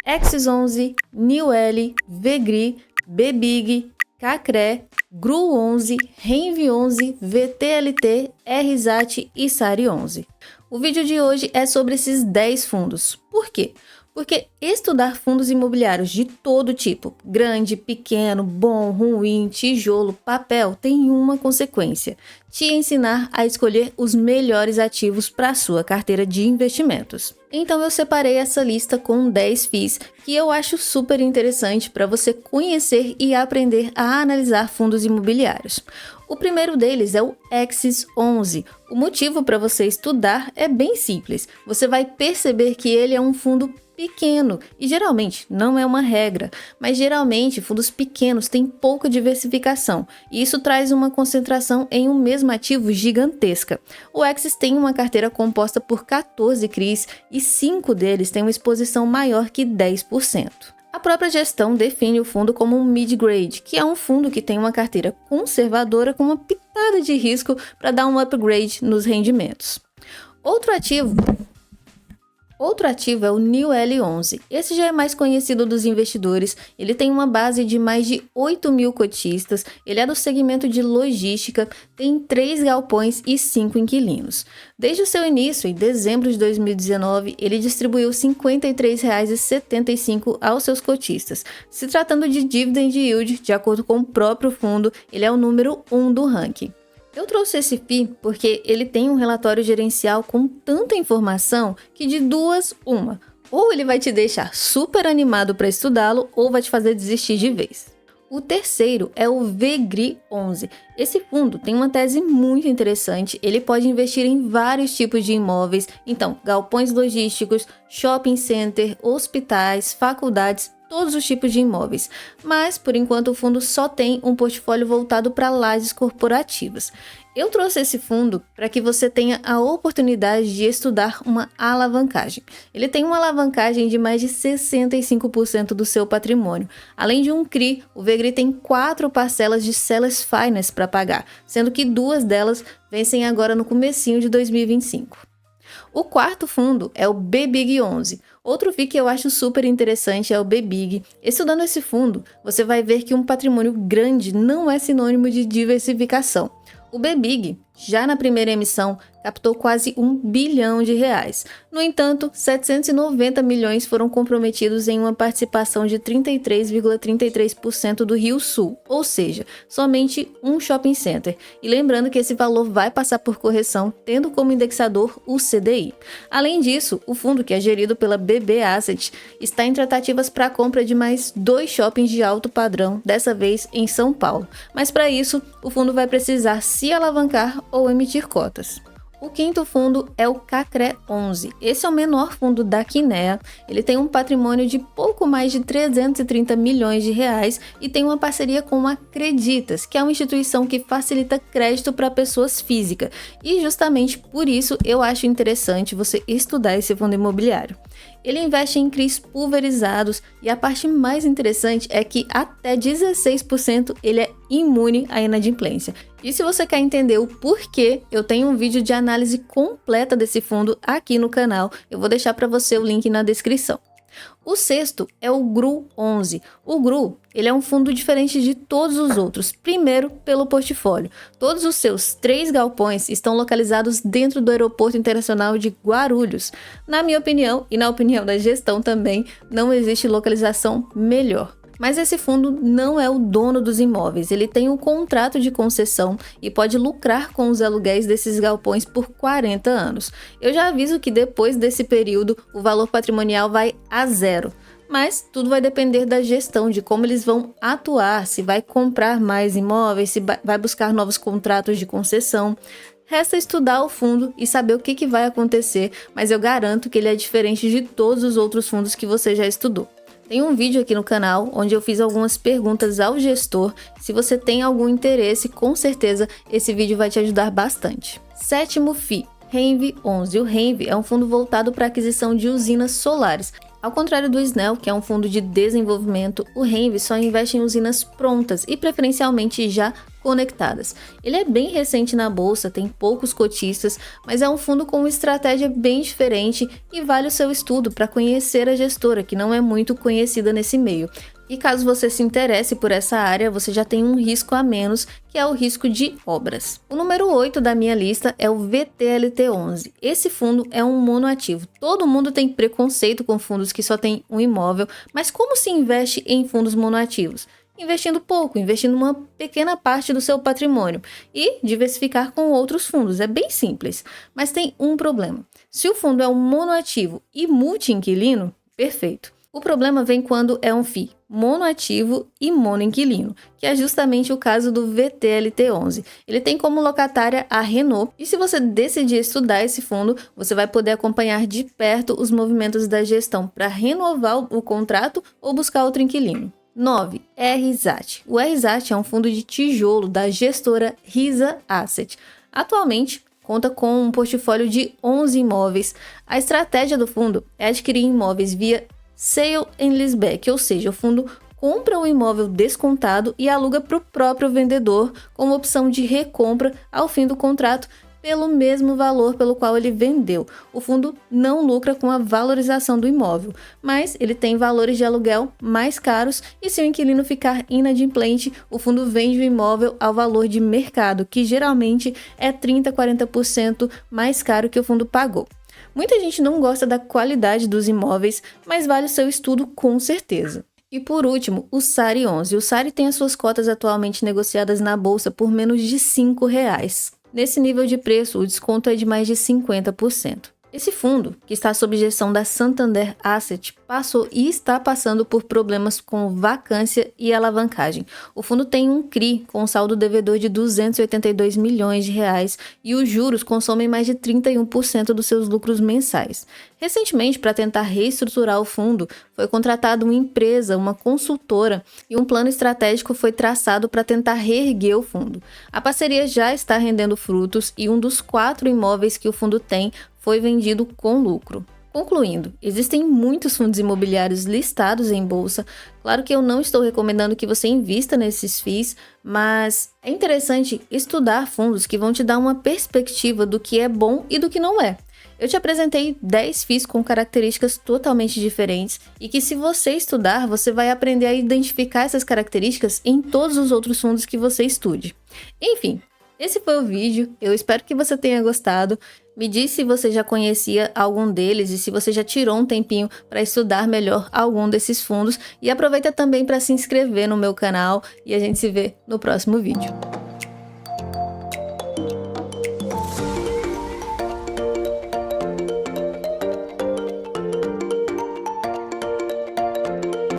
Axis 11, New L, VGRI, BBIG, CACRE, GRU 11, RENV 11, VTLT, RSAT e SARI 11. O vídeo de hoje é sobre esses 10 fundos. Por quê? Porque estudar fundos imobiliários de todo tipo, grande, pequeno, bom, ruim, tijolo, papel, tem uma consequência: te ensinar a escolher os melhores ativos para a sua carteira de investimentos. Então eu separei essa lista com 10 FIIs que eu acho super interessante para você conhecer e aprender a analisar fundos imobiliários. O primeiro deles é o Axis 11. O motivo para você estudar é bem simples. Você vai perceber que ele é um fundo pequeno e geralmente não é uma regra, mas geralmente fundos pequenos têm pouca diversificação e isso traz uma concentração em um mesmo ativo gigantesca. O Axis tem uma carteira composta por 14 CRIs e 5 deles têm uma exposição maior que 10%. A própria gestão define o fundo como um mid-grade, que é um fundo que tem uma carteira conservadora com uma pitada de risco para dar um upgrade nos rendimentos. Outro ativo é o New L11. Esse já é mais conhecido dos investidores, ele tem uma base de mais de 8 mil cotistas, ele é do segmento de logística, tem 3 galpões e 5 inquilinos. Desde o seu início, em dezembro de 2019, ele distribuiu R$ 53,75 aos seus cotistas. Se tratando de dividend yield, de acordo com o próprio fundo, ele é o número 1 do ranking. Eu trouxe esse FII porque ele tem um relatório gerencial com tanta informação que de duas, uma. Ou ele vai te deixar super animado para estudá-lo ou vai te fazer desistir de vez. O terceiro é o VGRI 11. Esse fundo tem uma tese muito interessante, ele pode investir em vários tipos de imóveis, então galpões logísticos, shopping center, hospitais, faculdades, todos os tipos de imóveis, mas por enquanto o fundo só tem um portfólio voltado para lajes corporativas. Eu trouxe esse fundo para que você tenha a oportunidade de estudar uma alavancagem. Ele tem uma alavancagem de mais de 65% do seu patrimônio. Além de um CRI, o VGRI tem 4 parcelas de Sellers Finance para pagar, sendo que 2 delas vencem agora no comecinho de 2025. O quarto fundo é o BBIG 11. Outro FII que eu acho super interessante é o BBIG. Estudando esse fundo, você vai ver que um patrimônio grande não é sinônimo de diversificação. O BBIG, já na primeira emissão, captou quase R$ 1 bilhão. No entanto, 790 milhões foram comprometidos em uma participação de 33,33% do Rio Sul, ou seja, somente um shopping center. E lembrando que esse valor vai passar por correção, tendo como indexador o CDI. Além disso, o fundo, que é gerido pela BB Asset, está em tratativas para a compra de mais 2 shoppings de alto padrão, dessa vez em São Paulo. Mas para isso, o fundo vai precisar se alavancar ou emitir cotas. O quinto fundo é o CACRE 11. Esse é o menor fundo da Kinea. Ele tem um patrimônio de pouco mais de 330 milhões de reais e tem uma parceria com a Creditas, que é uma instituição que facilita crédito para pessoas físicas. E justamente por isso eu acho interessante você estudar esse fundo imobiliário. Ele investe em CRIs pulverizados e a parte mais interessante é que até 16% ele é imune à inadimplência. E se você quer entender o porquê, eu tenho um vídeo de análise completa desse fundo aqui no canal. Eu vou deixar para você o link na descrição. O sexto é o GRU 11. O GRU, ele é um fundo diferente de todos os outros. Primeiro, pelo portfólio. Todos os seus 3 galpões estão localizados dentro do Aeroporto Internacional de Guarulhos. Na minha opinião, e na opinião da gestão também, não existe localização melhor. Mas esse fundo não é o dono dos imóveis, ele tem um contrato de concessão e pode lucrar com os aluguéis desses galpões por 40 anos. Eu já aviso que depois desse período o valor patrimonial vai a zero. Mas tudo vai depender da gestão, de como eles vão atuar, se vai comprar mais imóveis, se vai buscar novos contratos de concessão. Resta estudar o fundo e saber o que vai acontecer, mas eu garanto que ele é diferente de todos os outros fundos que você já estudou. Tem um vídeo aqui no canal onde eu fiz algumas perguntas ao gestor. Se você tem algum interesse, com certeza esse vídeo vai te ajudar bastante. Sétimo FII, RENV 11. O RENV é um fundo voltado para a aquisição de usinas solares. Ao contrário do SNEL, que é um fundo de desenvolvimento, o RENV só investe em usinas prontas e preferencialmente já conectadas. Ele é bem recente na bolsa, tem poucos cotistas, mas é um fundo com uma estratégia bem diferente e vale o seu estudo para conhecer a gestora, que não é muito conhecida nesse meio. E caso você se interesse por essa área, você já tem um risco a menos, que é o risco de obras. O número 8 da minha lista é o VTLT11. Esse fundo é um monoativo. Todo mundo tem preconceito com fundos que só tem um imóvel, mas como se investe em fundos monoativos? Investindo pouco, investindo uma pequena parte do seu patrimônio e diversificar com outros fundos. É bem simples, mas tem um problema. Se o fundo é um monoativo e multi-inquilino, perfeito. O problema vem quando é um FII monoativo e monoinquilino, que é justamente o caso do VTLT11. Ele tem como locatária a Renault, e se você decidir estudar esse fundo, você vai poder acompanhar de perto os movimentos da gestão para renovar o contrato ou buscar outro inquilino. 9. RSAT. O RSAT é um fundo de tijolo da gestora Risa Asset. Atualmente, conta com um portfólio de 11 imóveis. A estratégia do fundo é adquirir imóveis via Sale and Leaseback, ou seja, o fundo compra o imóvel descontado e aluga para o próprio vendedor como opção de recompra ao fim do contrato pelo mesmo valor pelo qual ele vendeu. O fundo não lucra com a valorização do imóvel, mas ele tem valores de aluguel mais caros e se o inquilino ficar inadimplente, o fundo vende o imóvel ao valor de mercado, que geralmente é 30% a 40% mais caro que o fundo pagou. Muita gente não gosta da qualidade dos imóveis, mas vale o seu estudo com certeza. E por último, o SARI 11. O SARI tem as suas cotas atualmente negociadas na bolsa por menos de R$ 5. Nesse nível de preço, o desconto é de mais de 50%. Esse fundo, que está sob gestão da Santander Asset, passou e está passando por problemas com vacância e alavancagem. O fundo tem um CRI com saldo devedor de R$ 282 milhões e os juros consomem mais de 31% dos seus lucros mensais. Recentemente, para tentar reestruturar o fundo, foi contratada uma empresa, uma consultora, e um plano estratégico foi traçado para tentar reerguer o fundo. A parceria já está rendendo frutos e um dos 4 imóveis que o fundo tem foi vendido com lucro. Concluindo, existem muitos fundos imobiliários listados em bolsa. Claro que eu não estou recomendando que você invista nesses FIIs, mas é interessante estudar fundos que vão te dar uma perspectiva do que é bom e do que não é. Eu te apresentei 10 FIIs com características totalmente diferentes e que, se você estudar, você vai aprender a identificar essas características em todos os outros fundos que você estude. Enfim, esse foi o vídeo, eu espero que você tenha gostado. Me diz se você já conhecia algum deles e se você já tirou um tempinho para estudar melhor algum desses fundos. E aproveita também para se inscrever no meu canal e a gente se vê no próximo vídeo.